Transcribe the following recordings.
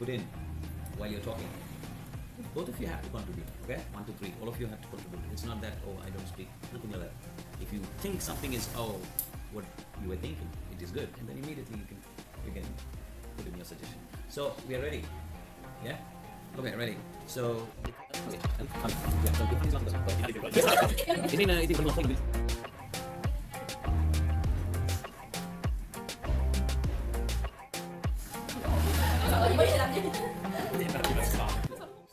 put in while you're talking. Both of you have to contribute, okay? 1, 2, 3. All of you have to contribute. It's not that, oh, I don't speak. Nothing like that. If you think something is, oh, what you were thinking, it is good, and then immediately you can put in your suggestion. So we are ready. Yeah? Okay, ready. So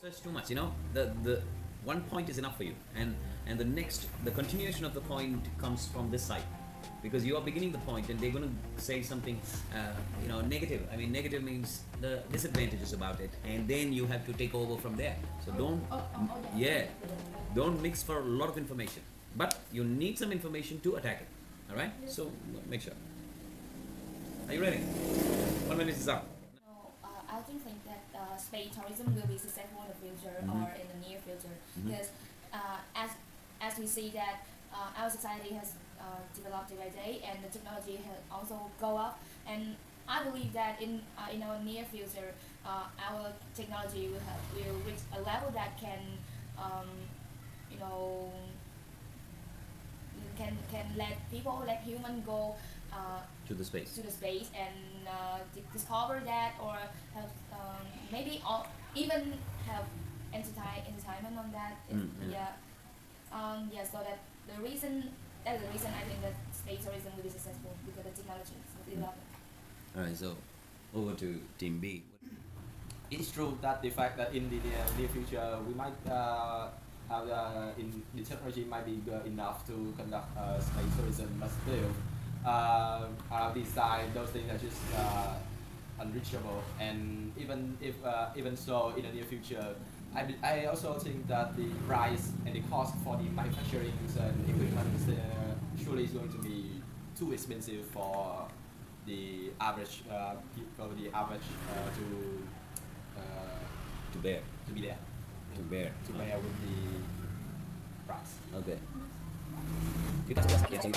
search too much, you know. The one point is enough for you, and the continuation of the point comes from this side, because you are beginning the point and they're going to say something negative. I mean, negative means the disadvantages about it, and then you have to take over from there. So don't mix for a lot of information, but you need some information to attack it. All right, so make sure. Are you ready? 1 minute is up. I don't think that space tourism will be successful in the future or in the near future, because as we see that our society has developed day by day, and the technology has also go up, and I believe that in our near future, our technology will reach a level that can let human go To the space and discover that, or have maybe or even have entertainment on that. So that's the reason I think that space tourism will be successful, because the technology is developing. All right, so over to Team B. It's true that the fact that in the near future we might have the technology might be good enough to conduct space tourism, but still our design, those things are just unreachable. And even so, in the near future, I also think that the price and the cost for the manufacturing and equipment surely is going to be too expensive for the average people, To bear. to be there, To bear. to bear with the price. Okay. Kita sudah sekian sih.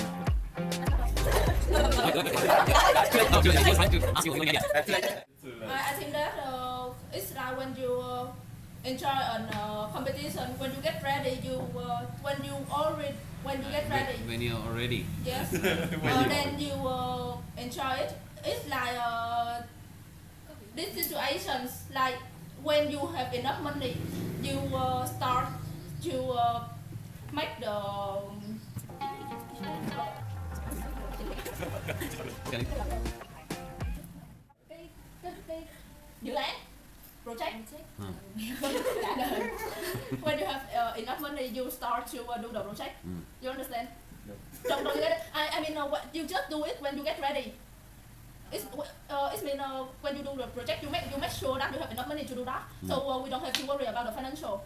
I think that it's like when you enjoy a competition, when you get ready, when you get ready. When you're already. Yes. Then you enjoy it. It's like these situations, like when you have enough money, you start to make the dự án project. When you have enough money, you start to do the project. You understand? Don't you get it? I mean, you just do it when you get ready. It's mean when you do the project, you make sure that you have enough money to do that. So we don't have to worry about the financial.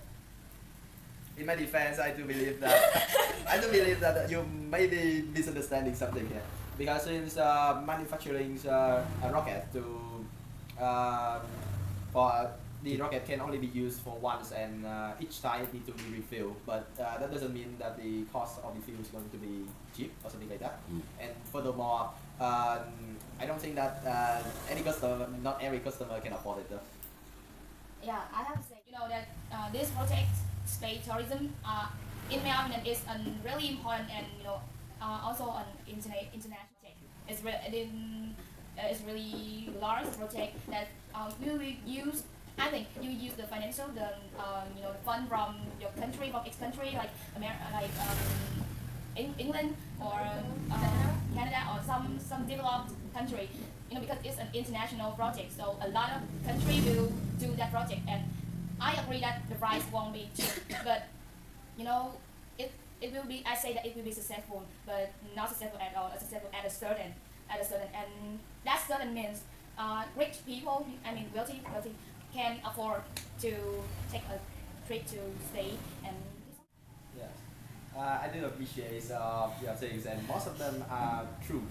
In my defense, I do believe that you may be misunderstanding something here, because since manufacturing a rocket for the rocket can only be used for once, and each time it needs to be refilled. But that doesn't mean that the cost of the fuel is going to be cheap or something like that. And furthermore, I don't think that not every customer can afford it though. Yeah, I have to say, that this project, space tourism, in my opinion, is a really important and also an international project. It's really large project that we will use. I think you use the financial, the fund from your country, from each country, like England or Canada or some developed country. Because it's an international project, so a lot of country will do that project, and I agree that the price won't be cheap, but it will be. I say that it will be successful, but not successful at all. It's successful at a certain, and that certain means rich people. I mean, wealthy can afford to take a trip to stay and. Yes, I do appreciate your things, and most of them are true.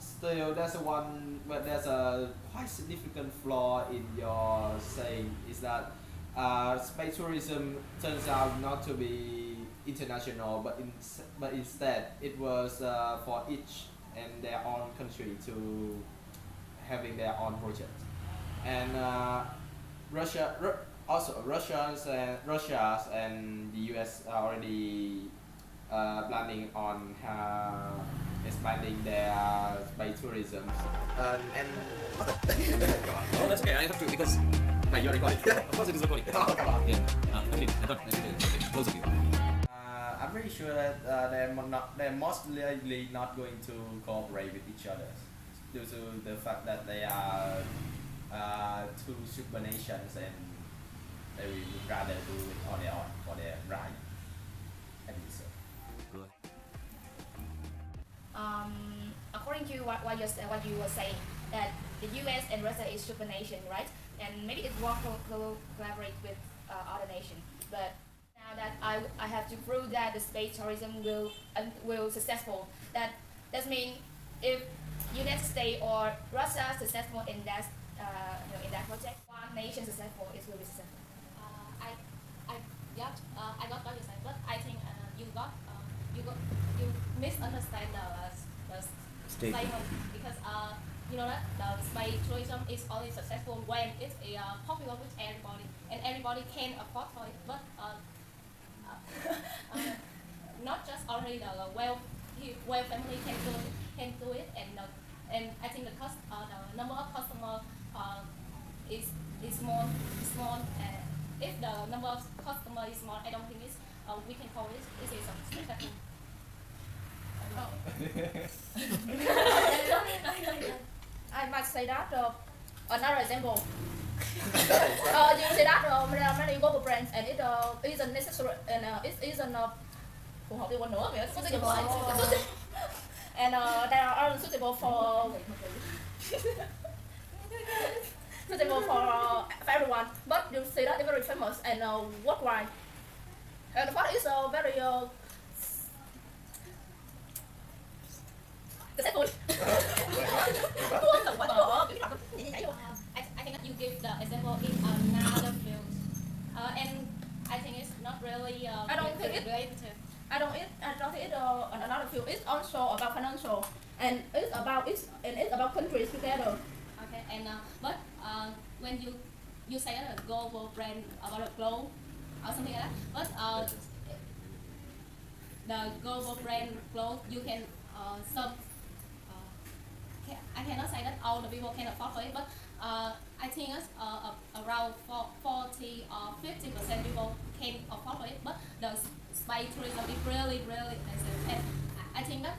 Still, there's a quite significant flaw in your saying, is that space tourism turns out not to be international, but instead it was for each and their own country to having their own project. and Russia's and the US are already planning on expanding their space tourism. And Oh, that's okay. I have to because you're recording. Of course, it is recording. Yeah. Continue. I thought close of you. I'm pretty sure that they're most likely not going to cooperate with each other due to the fact that they are two super nations and they would rather do it on their own for their right. I think so. Good. According to what you were saying, that the U.S. and Russia is super nation, right? And maybe it won't collaborate with other nations. But now that I have to prove that the space tourism will successful. That means if United States or Russia successful in that in that project, one nation successful, it will be successful. I got what you said, but I think you misunderstand the statement because you know that the space tourism is only successful when it's popular with everybody and everybody can afford for it. But not just only the well family can do it, and I think the number of customers is small. If the number of customers is small, I don't think we can call it is a spectacle. I might say that another example. You say that there are many global brands and it isn't necessary and it isn't phù hợp với quần nữa vậy suitable and they are suitable for everyone. But you see that they're very famous and worldwide. And the part is very successful. I think that you give the example in another field, and I think it's not really. I don't think it's another field. It's also about financial, and it's about countries together. Okay, and but when you say a global brand about a globe or something like that, but the global brand globe you can serve. I cannot say that all the people can afford it, but I think it's around 40 or 50% people can afford it. But the space tourism is really expensive, and I think that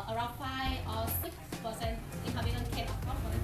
around 5 or 6% inhabitants can afford it.